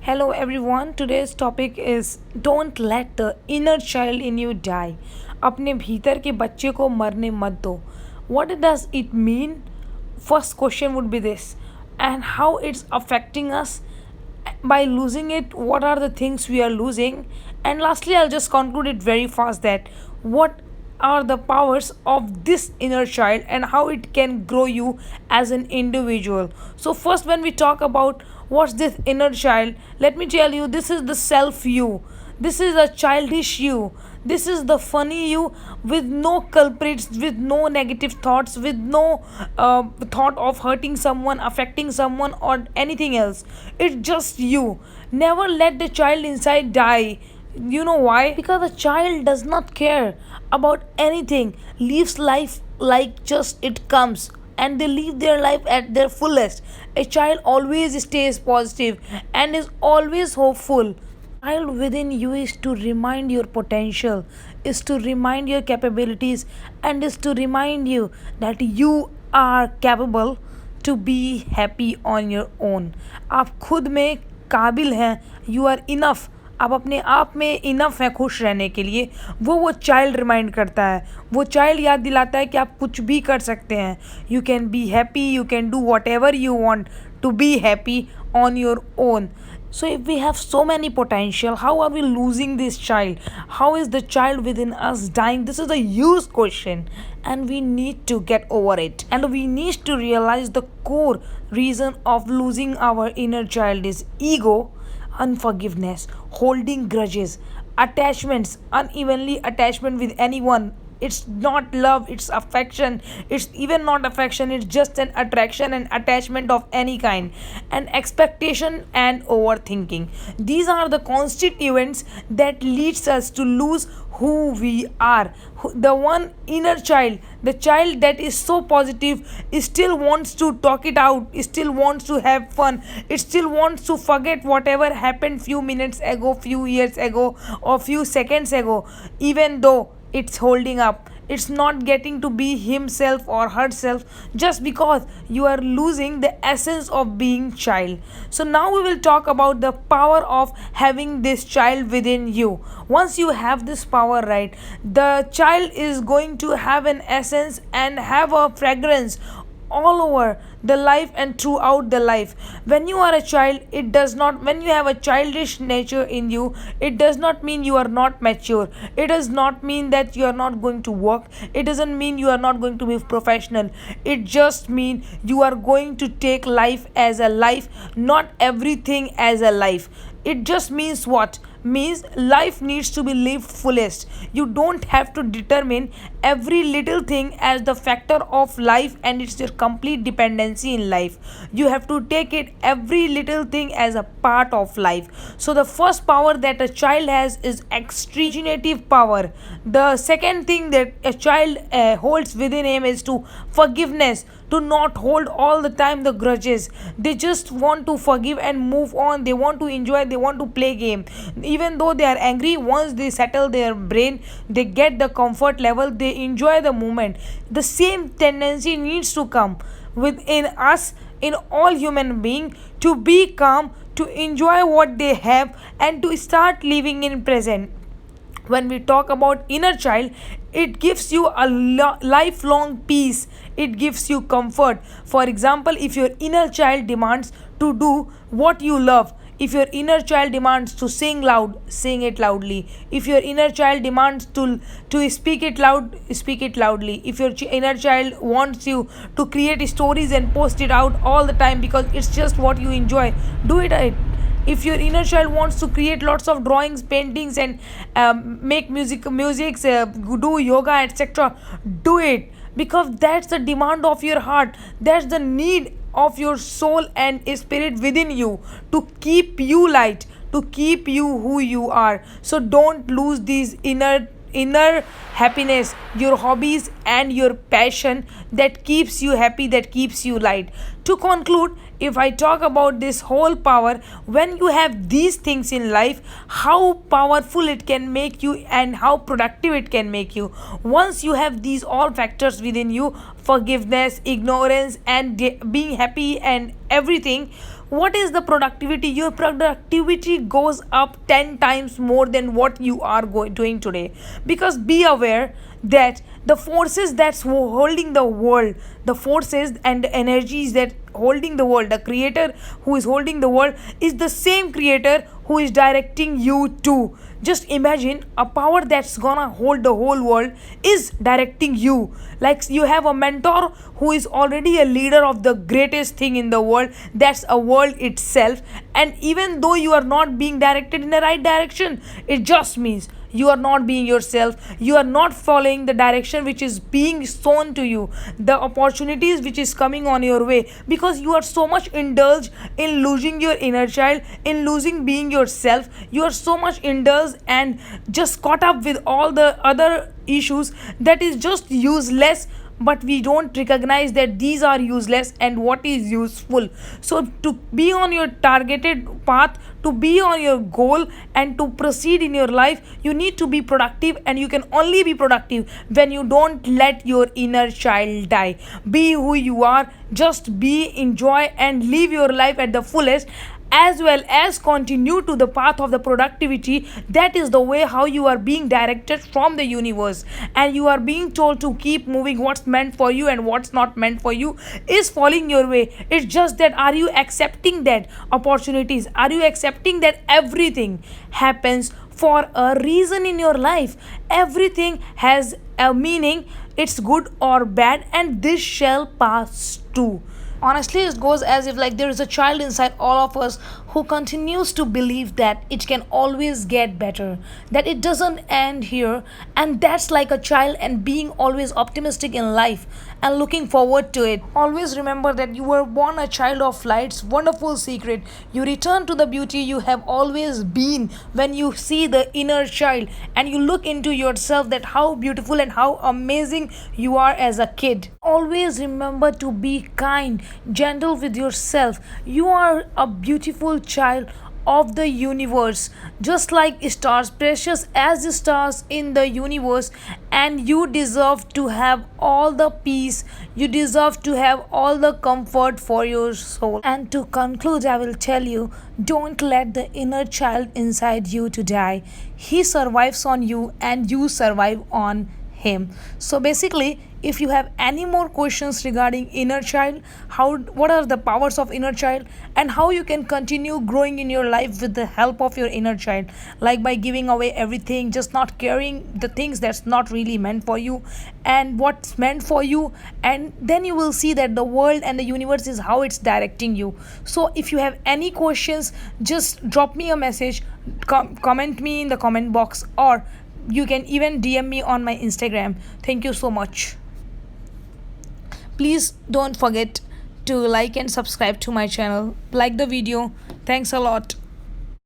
Hello everyone, today's topic is don't let the inner child in you die. अपने भीतर के बच्चे को मरने मत दो. What does it mean? First question would be this, and how it's affecting us by losing it. What are the things we are losing? And lastly, I'll just conclude it very fast that what are the powers of this inner child and how it can grow you as an individual. So, first, when we talk about what's this inner child, let me tell you this is the self you. This is a childish you. This is the funny you with no culprits, with no negative thoughts, with no thought of hurting someone, affecting someone, or anything else. It's just you. Never let the child inside die. You know why? Because a child does not care about anything, lives life like just it comes, and they live their life at their fullest. A child always stays positive and is always hopeful. Child within you is to remind your potential, is to remind your capabilities, and is to remind you that you are capable to be happy on your own. आप खुद में काबिल हैं. You are enough. आप अपने आप में enough है खुश रहने के लिए. वो चाइल्ड रिमाइंड करता है, वो चाइल्ड याद दिलाता है कि आप कुछ भी कर सकते हैं. You can be happy, you can do what ever you want to be happy on your own. So, if we have so many potential, how are we losing this child? How is the child within us dying? This is a huge question, and we need to get over it. And we need to realize the core reason of losing our inner child is ego, unforgiveness, holding grudges, attachments, unevenly attachment with anyone. It's not love, it's affection. It's even not affection, it's just an attraction and attachment of any kind, and expectation and overthinking. These are the constituents that leads us to lose who we are. The one inner child, the child that is so positive, it still wants to talk it out, it still wants to have fun, it still wants to forget whatever happened few minutes ago, few years ago, or few seconds ago. Even though it's holding up, it's not getting to be himself or herself, just because you are losing the essence of being child. So now we will talk about the power of having this child within you. Once you have this power, right, the child is going to have an essence and have a fragrance all over the life and throughout the life. When you are a child, it does not, when you have a childish nature in you, it does not mean you are not mature. It does not mean that you are not going to work. It doesn't mean you are not going to be professional. It just means you are going to take life as a life, not everything as a life. It just means what? Means life needs to be lived fullest. You don't have to determine every little thing as the factor of life and it's your complete dependency in life. You have to take it every little thing as a part of life. So the first power that a child has is extremity power. The second thing that a child holds within him is to forgiveness, to not hold all the time the grudges. They just want to forgive and move on. They want to enjoy, they want to play game. Even though they are angry, once they settle their brain, they get the comfort level, they enjoy the moment. The same tendency needs to come within us, in all human being, to be calm, to enjoy what they have, and to start living in present. When we talk about inner child, it gives you a lifelong peace, it gives you comfort. For example, if your inner child demands to do what you love, if your inner child demands to sing loud, sing it loudly. If your inner child demands to speak it loud, speak it loudly. If your inner child wants you to create stories and post it out all the time because it's just what you enjoy, do it. If your inner child wants to create lots of drawings, paintings, and make musics, do yoga, etc., do it, because that's the demand of your heart, that's the need of your soul and spirit within you, to keep you light, to keep you who you are. So don't lose these inner happiness, your hobbies and your passion that keeps you happy, that keeps you light. To conclude, if I talk about this whole power, when you have these things in life, how powerful it can make you and how productive it can make you. Once you have these all factors within you, forgiveness, ignorance, and being happy and everything, what is the productivity? Your productivity goes up 10 times more than what you are doing today. Because be aware that the forces that's holding the world, the forces and the energies that holding the world, the creator who is holding the world is the same creator who is directing you to. Just imagine a power that's gonna hold the whole world is directing you. Like you have a mentor who is already a leader of the greatest thing in the world, that's a world itself. And even though you are not being directed in the right direction, it just means you are not being yourself, you are not following the direction which is being shown to you, the opportunities which is coming on your way, because you are so much indulged in losing your inner child, in losing being yourself. You are so much indulged and just caught up with all the other issues that is just useless, but we don't recognize that these are useless and what is useful. So to be on your targeted path, to be on your goal and to proceed in your life, you need to be productive, and you can only be productive when you don't let your inner child die. Be who you are, just be, enjoy and live your life at the fullest, as well as continue to the path of the productivity. That is the way how you are being directed from the universe, and you are being told to keep moving. What's meant for you and what's not meant for you is falling your way. It's just that, are you accepting that opportunities, are you accepting that everything happens for a reason in your life? Everything has a meaning, it's good or bad, and this shall pass too. Honestly, it goes as if like there is a child inside all of us who continues to believe that it can always get better, that it doesn't end here. And that's like a child, and being always optimistic in life and looking forward to it. Always remember that you were born a child of light's wonderful secret. You return to the beauty you have always been when you see the inner child and you look into yourself, that how beautiful and how amazing you are as a kid. Always remember to be kind, gentle with yourself. You are a beautiful child of the universe, just like stars, precious as the stars in the universe, and you deserve to have all the peace, you deserve to have all the comfort for your soul. And to conclude, I will tell you, don't let the inner child inside you to die. He survives on you and you survive on him. So basically, if you have any more questions regarding inner child, how, what are the powers of inner child, and how you can continue growing in your life with the help of your inner child, like by giving away everything, just not caring the things that's not really meant for you and what's meant for you, and then you will see that the world and the universe is how it's directing you. So if you have any questions, just drop me a message, comment me in the comment box, or you can even DM me on my Instagram. Thank you so much. Please don't forget to like and subscribe to my channel. Like the video. Thanks a lot.